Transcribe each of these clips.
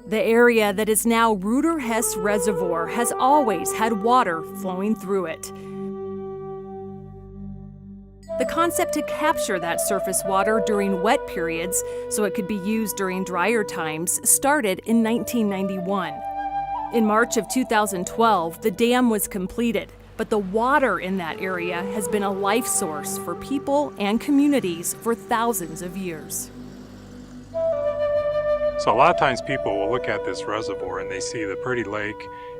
The area that is now Rudder Hess Reservoir has always had water flowing through it. The concept to capture that surface water during wet periods so it could be used during drier times started in 1991. In March of 2012, the dam was completed, but the water in that area has been a life source for people and communities for thousands of years. So a lot of times people will look at this reservoir and they see the pretty lake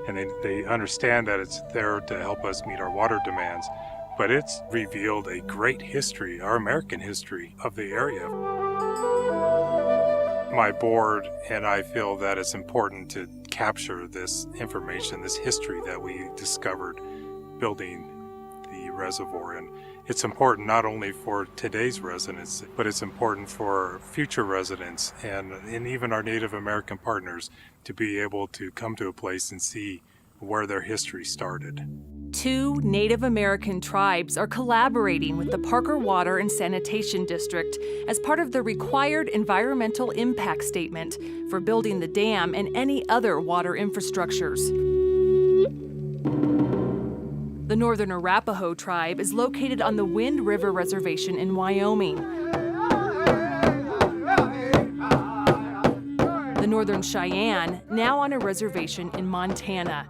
and they understand that it's there to help us meet our water demands, but it's revealed a great history, our American history of the area. My board and I feel that it's important to capture this information, this history that we discovered building the reservoir. And it's important not only for today's residents, but it's important for future residents and even our Native American partners to be able to come to a place and see where their history started. 2 Native American tribes are collaborating with the Parker Water and Sanitation District as part of the required environmental impact statement for building the dam and any other water infrastructures. The Northern Arapaho tribe is located on the Wind River Reservation in Wyoming. The Northern Cheyenne, now on a reservation in Montana.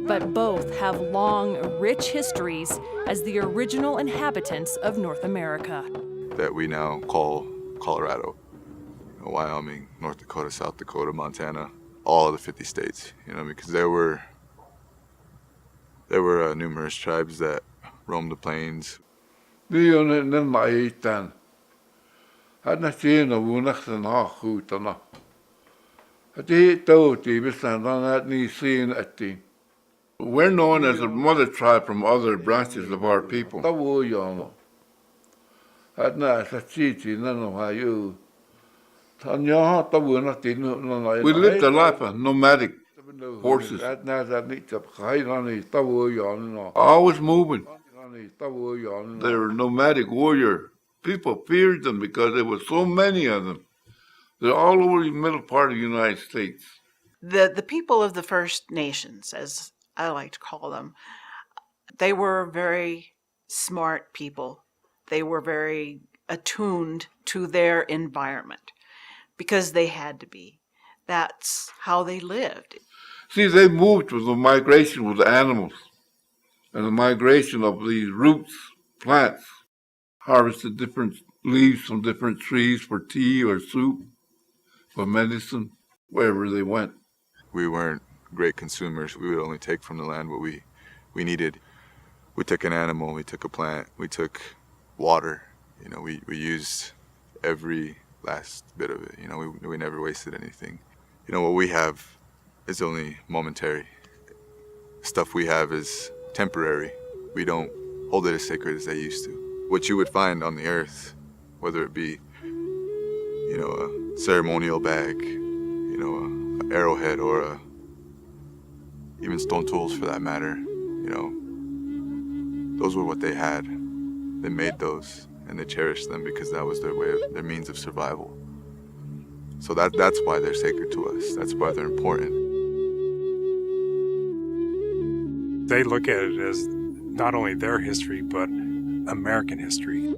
But both have long, rich histories as the original inhabitants of North America. That we now call Colorado, Wyoming, North Dakota, South Dakota, Montana, all of the 50 states, because there were numerous tribes that roamed the plains. We're known as a mother tribe from other branches of our people. We lived a life of nomadic horses. Always moving. They were nomadic warrior. People feared them because there were so many of them. They're all over the middle part of the United States. The people of the First Nations, as I like to call them, they were very smart people. They were very attuned to their environment because they had to be. That's how they lived. See, they moved with the migration with the animals and the migration of these roots, plants, harvested different leaves from different trees for tea or soup, for medicine, wherever they went. We weren't great consumers. We would only take from the land what we needed. We took an animal, we took a plant, we took water. We used every last bit of it. We never wasted anything. What we have is only momentary. Stuff we have is temporary. We don't hold it as sacred as they used to. What you would find on the earth, whether it be, a ceremonial bag, an arrowhead, or even stone tools for that matter, those were what they had. They made those and they cherished them because that was their means of survival. So that's why they're sacred to us. That's why they're important. They look at it as not only their history, but American history.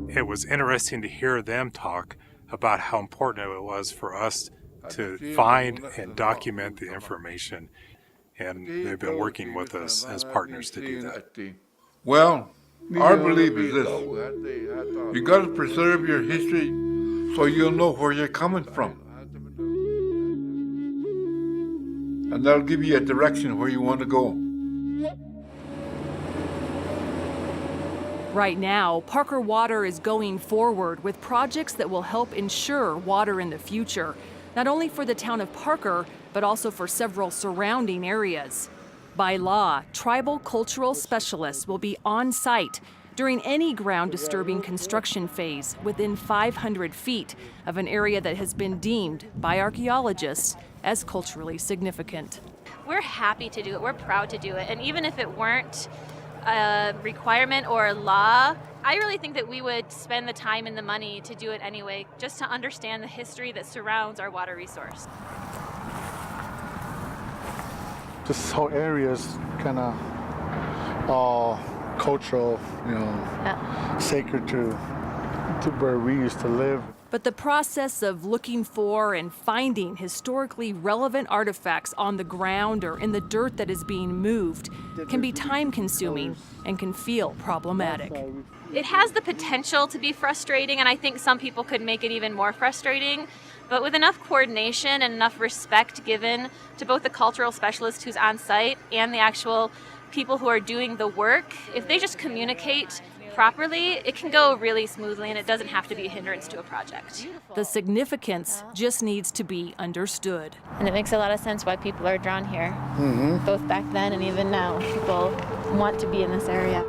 It was interesting to hear them talk about how important it was for us to find and document the information, and they've been working with us as partners to do that. Well, our belief is this. You got to preserve your history so you'll know where you're coming from. And that'll give you a direction where you want to go. Right now, Parker Water is going forward with projects that will help ensure water in the future, not only for the town of Parker, but also for several surrounding areas. By law, tribal cultural specialists will be on site during any ground-disturbing construction phase within 500 feet of an area that has been deemed by archaeologists as culturally significant. We're happy to do it. We're proud to do it. And even if it weren't a requirement or a law, I really think that we would spend the time and the money to do it anyway, just to understand the history that surrounds our water resource. This whole area is kind of cultural, sacred to where we used to live. But the process of looking for and finding historically relevant artifacts on the ground or in the dirt that is being moved can be time-consuming and can feel problematic. It has the potential to be frustrating, and I think some people could make it even more frustrating. But with enough coordination and enough respect given to both the cultural specialist who's on site and the actual people who are doing the work, if they just communicate properly, it can go really smoothly and it doesn't have to be a hindrance to a project. The significance just needs to be understood. And it makes a lot of sense why people are drawn here, both back then and even now. People want to be in this area.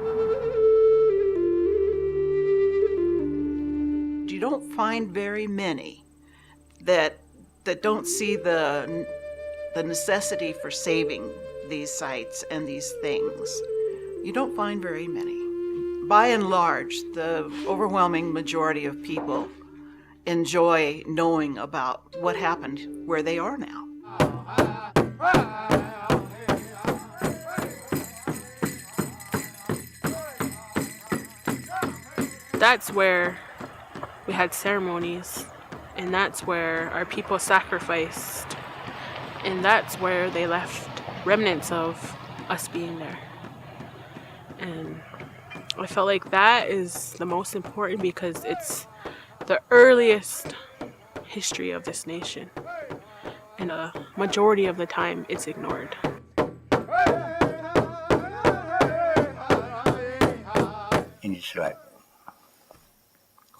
You don't find very many that don't see the necessity for saving these sites and these things. You don't find very many. By and large, the overwhelming majority of people enjoy knowing about what happened where they are now. That's where we had ceremonies, and that's where our people sacrificed, and that's where they left remnants of us being there. And I felt like that is the most important because it's the earliest history of this nation, and a majority of the time it's ignored. And it's like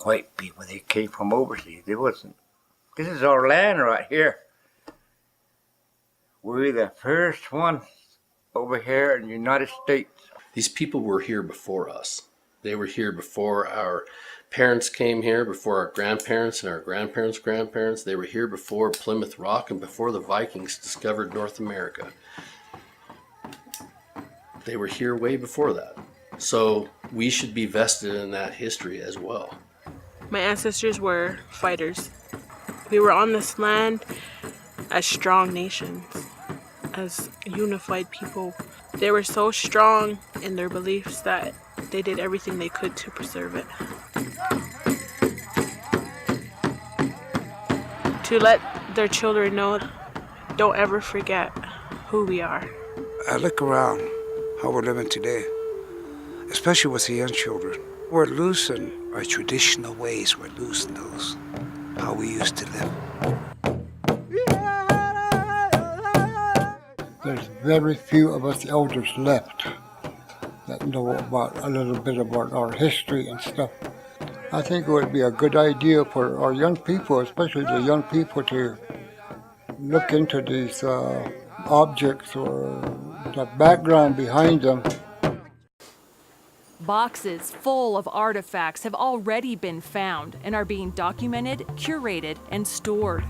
white people, they came from overseas. This is our land right here. We're the first ones over here in the United States. These people were here before us. They were here before our parents came here, before our grandparents and our grandparents' grandparents. They were here before Plymouth Rock and before the Vikings discovered North America. They were here way before that. So we should be vested in that history as well. My ancestors were fighters. We were on this land as strong nations, as unified people. They were so strong in their beliefs that they did everything they could to preserve it. To let their children know, don't ever forget who we are. I look around how we're living today, especially with the young children. We're losing our traditional ways. We're losing those, how we used to live. There's very few of us elders left that know about a little bit about our history and stuff. I think it would be a good idea for our young people, especially the young people, to look into these objects or the background behind them. Boxes full of artifacts have already been found and are being documented, curated, and stored.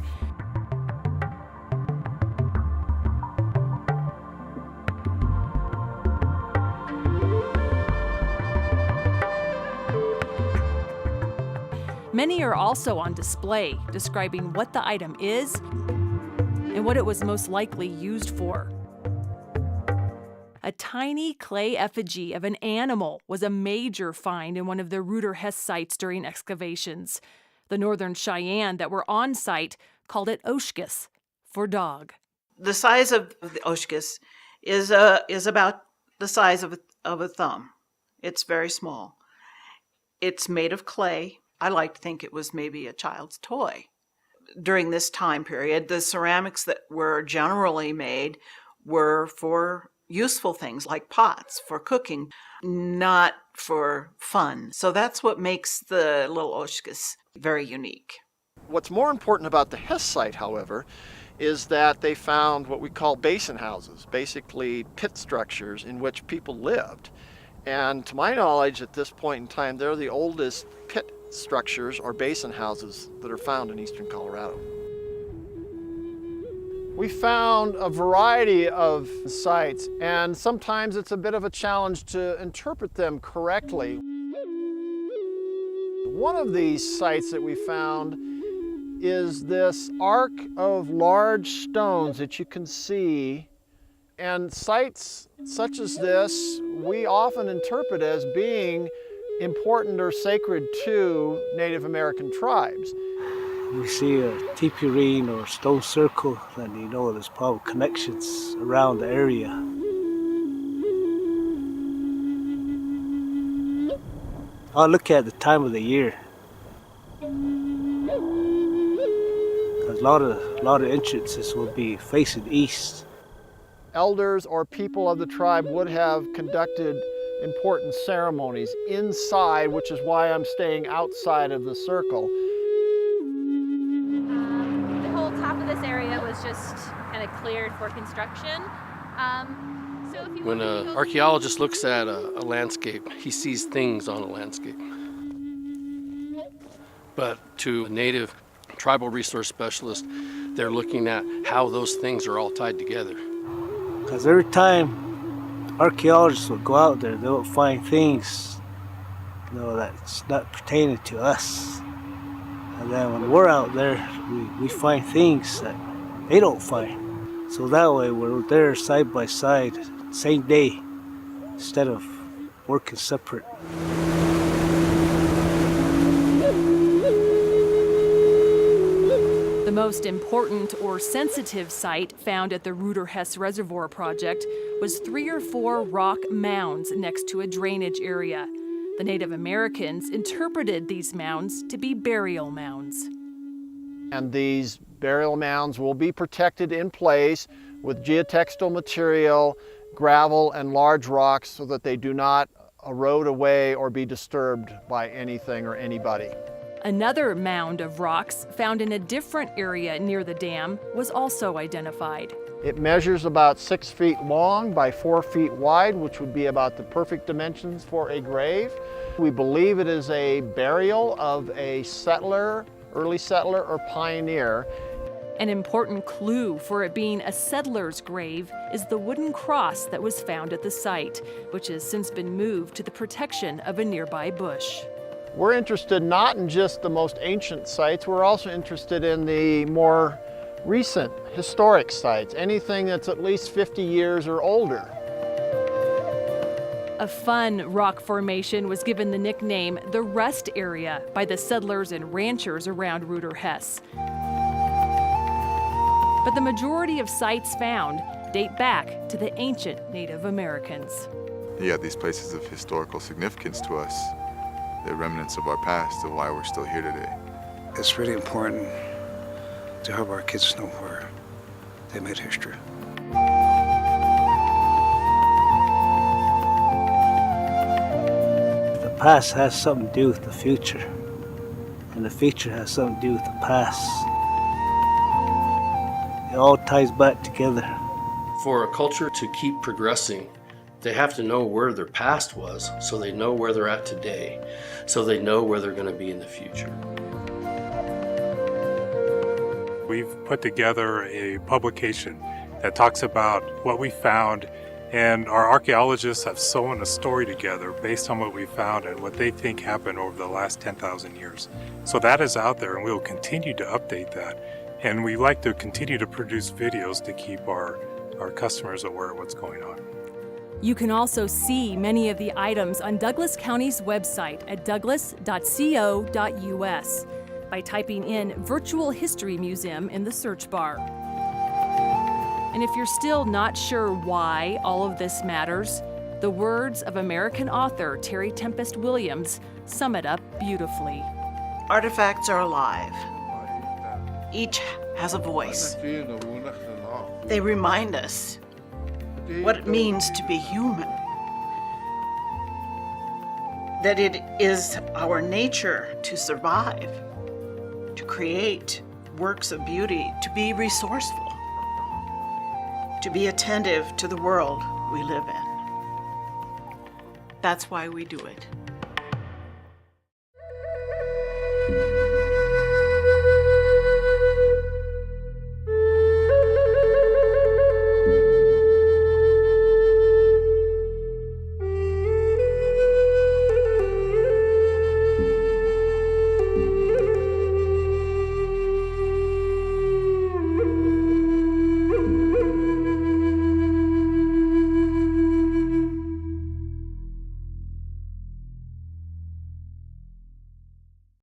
Many are also on display, describing what the item is and what it was most likely used for. A tiny clay effigy of an animal was a major find in one of the Rooter Hess sites during excavations. The Northern Cheyenne that were on site called it Oshkis, for dog. The size of the Oshkis is about the size of a thumb. It's very small. It's made of clay. I like to think it was maybe a child's toy. During this time period, the ceramics that were generally made were for useful things like pots for cooking, not for fun. So that's what makes the little Oshkis very unique. What's more important about the Hess site, however, is that they found what we call basin houses, basically pit structures in which people lived. And to my knowledge, at this point in time, they're the oldest pit structures or basin houses that are found in eastern Colorado. We found a variety of sites, and sometimes it's a bit of a challenge to interpret them correctly. One of these sites that we found is this arc of large stones that you can see. And sites such as this, we often interpret as being important or sacred to Native American tribes. You see a teepee ring or stone circle, then you know there's probably connections around the area. I'll look at the time of the year. A lot of entrances will be facing east. Elders or people of the tribe would have conducted important ceremonies inside, which is why I'm staying outside of the circle. The whole top of this area was just kind of cleared for construction. When an archaeologist looks at a landscape, he sees things on a landscape. But to a native tribal resource specialist, they're looking at how those things are all tied together. Because every time archaeologists will go out there, they'll find things, that's not pertaining to us. And then when we're out there, we find things that they don't find. So that way we're there side by side, same day, instead of working separate. The most important or sensitive site found at the Rudder-Hess Reservoir project was 3 or 4 rock mounds next to a drainage area. The Native Americans interpreted these mounds to be burial mounds. And these burial mounds will be protected in place with geotextile material, gravel, and large rocks so that they do not erode away or be disturbed by anything or anybody. Another mound of rocks found in a different area near the dam was also identified. It measures about 6 feet long by 4 feet wide, which would be about the perfect dimensions for a grave. We believe it is a burial of a settler, early settler or pioneer. An important clue for it being a settler's grave is the wooden cross that was found at the site, which has since been moved to the protection of a nearby bush. We're interested not in just the most ancient sites, we're also interested in the more recent historic sites, anything that's at least 50 years or older. A fun rock formation was given the nickname the Rest Area by the settlers and ranchers around Rudder-Hess. But the majority of sites found date back to the ancient Native Americans. Yeah, these places of historical significance to us. The remnants of our past, of why we're still here today. It's really important to have our kids know where they made history. The past has something to do with the future, and the future has something to do with the past. It all ties back together. For a culture to keep progressing, they have to know where their past was, so they know where they're at today, so they know where they're going to be in the future. We've put together a publication that talks about what we found, and our archaeologists have sewn a story together based on what we found and what they think happened over the last 10,000 years. So that is out there, and we will continue to update that. And we like to continue to produce videos to keep our customers aware of what's going on. You can also see many of the items on Douglas County's website at douglas.co.us. by typing in Virtual History Museum in the search bar. And if you're still not sure why all of this matters, the words of American author Terry Tempest Williams sum it up beautifully. Artifacts are alive. Each has a voice. They remind us what it means to be human. That it is our nature to survive, to create works of beauty, to be resourceful, to be attentive to the world we live in. That's why we do it.